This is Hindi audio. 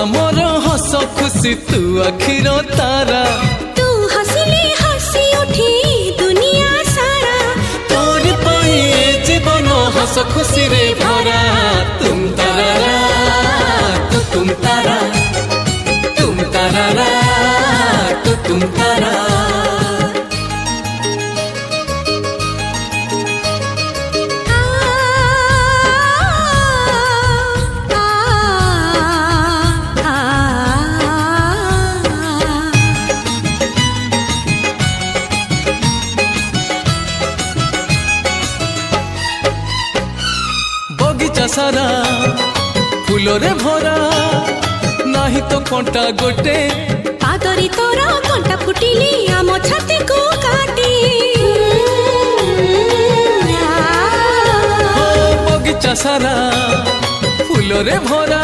आमर हस खुशी तू आखिर तारा तू हसिले हसी उठी दुनिया सारा तोर पाई जीवन हस खुशी रे भरा तुम तारा तू तुम तारा तुम तारा तू तुम तारा बगीचा सारा फूलरे भरा नाही तो कंटा गोटे पादरी तोरा कंटा फुटिली आम छाती को काटी बगीचा सारा फूलरे भरा